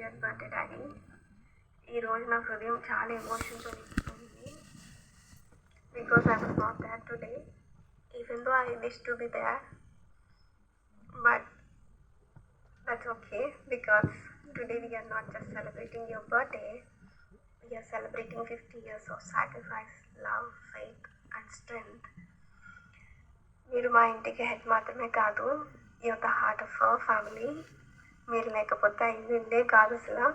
50th birthday daddy. ఈరోజు నా హృదయం చాలా ఎమోషన్తో నిండిపోయింది. Because I was not there today, even though I wish to be there. But that's okay because today we are not just celebrating your birthday, we are celebrating 50 years of sacrifice, love, faith and strength. మీరు మా ఇంటికి head మాత్రమే కాదు, your the heart of our family. మీరు లేకపోతే ఇల్లే కాదు అసలు.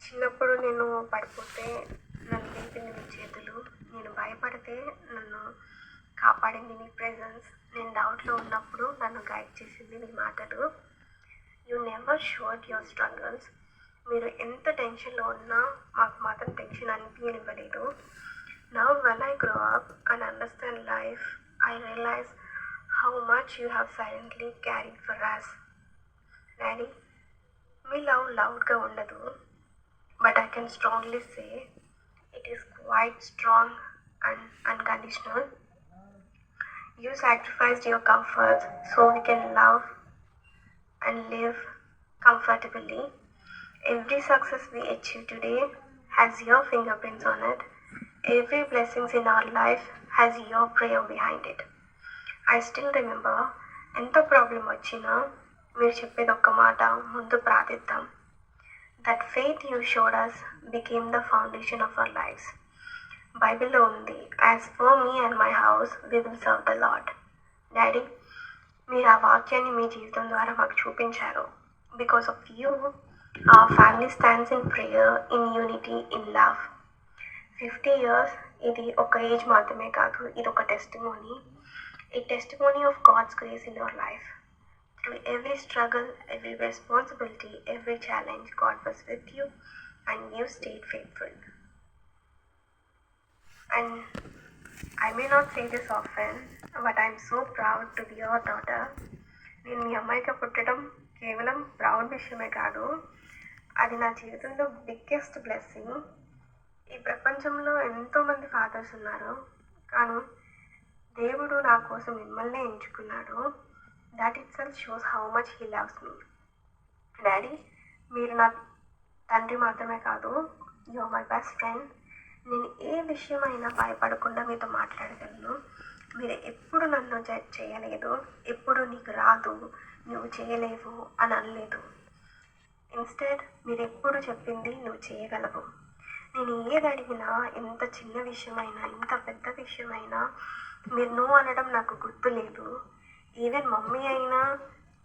చిన్నప్పుడు నేను పడిపోతే నన్ను లేపింది మీ చేతులు, నేను భయపడితే నన్ను కాపాడింది మీ ప్రెజెన్స్, నేను డౌట్లో ఉన్నప్పుడు నన్ను గైడ్ చేసింది మీ మాటలు. You never showed your struggles. మీరు ఎంత టెన్షన్లో ఉన్నా మాకు మాత్రం టెన్షన్ అనిపించనివ్వలేదు. Now when I grow up and understand life, I realize how much you have silently carried for us. Daddy, మీ లవ్ లౌడ్గా ఉండదు, but I can strongly say it is quite strong and unconditional. You sacrificed your comfort so we can love and live comfortably. Every success we achieve today has your fingerprints on it. Every blessings in our life has your prayer behind it. I still remember, ఎంత problem వచ్చినా మీరు చెప్పేది ఒక్క మాట, ముందు ప్రార్థిద్దాం. That faith you showed us became the foundation of our lives. బైబిల్లో ఉంది, as for me and my house we will serve the Lord. Daddy, మీరు ఆ వాక్యాన్ని మీ జీవితం ద్వారా మాకు చూపించారు. Because of you, our family stands in prayer, in unity, in love. 50 years ఇది ఒక ఏజ్ మాత్రమే కాదు, ఇది ఒక testimony. A testimony of God's grace in your life. Through every struggle, every responsibility, every challenge, God was with you and you stayed faithful. And I may not say this often, but I'm so proud to be your daughter. నేను మీ అమ్మాయిగా పుట్టడం కేవలం proud విషయమే కాదు, అది నా జీవితంలో biggest blessing. ఈ ప్రపంచంలో ఎంతోమంది ఫాదర్స్ ఉన్నారు, కానీ దేవుడు నా కోసం మిమ్మల్ని ఎంచుకున్నాడు. That itself shows how much he loves me. Daddy, మీరు నా తండ్రి మాత్రమే కాదు, you are my best friend. నేను ఏ విషయమైనా భయపడకుండా మీతో మాట్లాడగలను. మీరు ఎప్పుడు నన్ను జడ్జ్ చేయలేదు, ఎప్పుడు నీకు రాదు, నువ్వు చేయలేవు అని అనలేదు. ఇన్స్టెడ్ మీరు ఎప్పుడు చెప్పింది నువ్వు చేయగలవు. నేను ఏది అడిగినా, ఎంత చిన్న విషయమైనా, ఎంత పెద్ద విషయమైనా మీరు నో అనడం నాకు గుర్తులేదు. ఈవెన్ మమ్మీ అయినా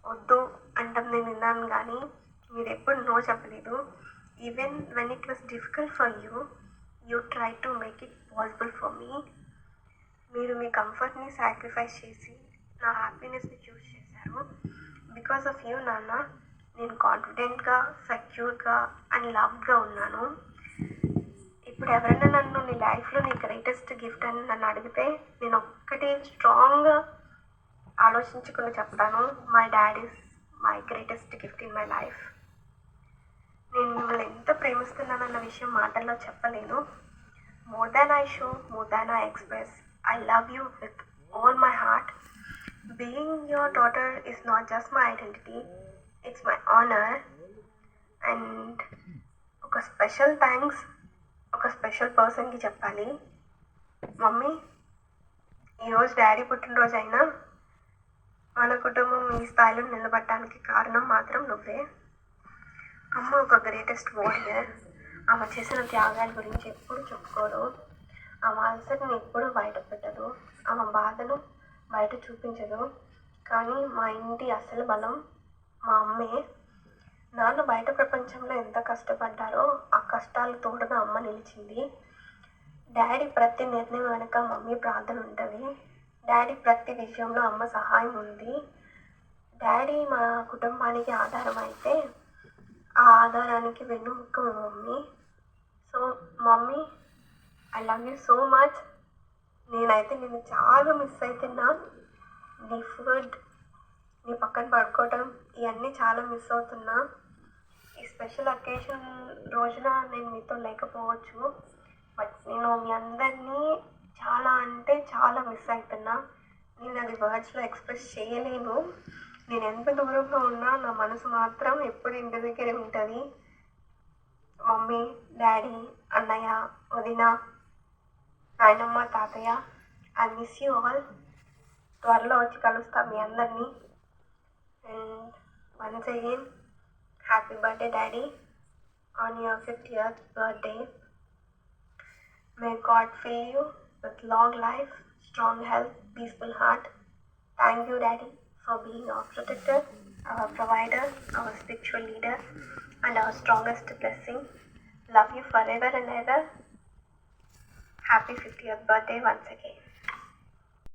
వద్దు అంటాం నేను విన్నాను, కానీ మీరు ఎప్పుడు నో చెప్పలేదు. Even when it was difficult for you, you try to make it possible for me. మీరు మీ కంఫర్ట్ని సాక్రిఫైస్ చేసి నా హ్యాపీనెస్ని చూస్ చేశారు. బికాస్ ఆఫ్ యూ నాన్న, నేను కాన్ఫిడెంట్గా, సెక్యూర్గా అండ్ లవ్గా ఉన్నాను. ఇప్పుడు ఎవరైనా నన్ను నీ లైఫ్లో నీ గ్రేటెస్ట్ గిఫ్ట్ అని నన్ను అడిగితే నేను ఒక్కటి స్ట్రాంగ్గా ఆలోచించుకుని చెప్తాను, my dad is my greatest gift in my life. నేను మిమ్మల్ని ఎంత ప్రేమిస్తున్నానన్న విషయం మాటల్లో చెప్పలేను. More than I show, more than I express, I love you with all my heart. Being your daughter is not just my identity, it's my honour. And ఒక special thanks ఒక special పర్సన్కి చెప్పాలి. మమ్మీ, ఈరోజు daddy పుట్టినరోజు అయినా మన కుటుంబం ఈ స్థాయిలో నిలబడటానికి కారణం మాత్రం నువ్వే. అమ్మ ఒక గ్రేటెస్ట్ వారియర్. ఆమె చేసిన త్యాగాల గురించి ఎప్పుడు చెప్పుకోదు, ఆమె అలసటని ఎప్పుడు బయట పెట్టదు, ఆమె బాధను బయట చూపించదు. కానీ మా ఇంటి అసలు బలం మా అమ్మే. నాన్న బయట ప్రపంచంలో ఎంత కష్టపడ్డారో ఆ కష్టాలు తోడుగా అమ్మ నిలిచింది. డాడీ ప్రతి నిర్ణయం వెనుక మమ్మీ ప్రార్థన ఉంటుంది. డాడీ ప్రతి విషయంలో అమ్మ సహాయం ఉంది. డాడీ మా కుటుంబానికి ఆధారం అయితే ఆ ఆధారానికి వెన్నుముక్క mummy. So mummy, I love you so much. నేనైతే నేను చాలా మిస్ అవుతున్నా. నీ ఫుడ్, నీ పక్కన పడుకోవటం, ఇవన్నీ చాలా మిస్ అవుతున్నా. ఈ స్పెషల్ అకేషన్ రోజున నేను మీతో లేకపోవచ్చు, బట్ నేను మీ అందరినీ చాలా అంటే చాలా మిస్ అవుతున్నా. నేను అది వర్డ్స్లో ఎక్స్ప్రెస్ చేయలేను. నేను ఎంత దూరంలో ఉన్నా నా మనసు మాత్రం ఎప్పుడు ఇంటి దగ్గరే ఉంటుంది. మమ్మీ, డాడీ, అన్నయ్య, వదిన, నాయనమ్మ, తాతయ్య, ఐ మిస్ యూ ఆల్. త్వరలో వచ్చి కలుస్తాం మీ అందరినీ. And once again happy birthday daddy on your 50th birthday. May God fill you with long life, strong health, peaceful heart. Thank you, Daddy, for being our protector, our provider, our spiritual leader, and our strongest blessing. Love you forever and ever. Happy 50th birthday once again.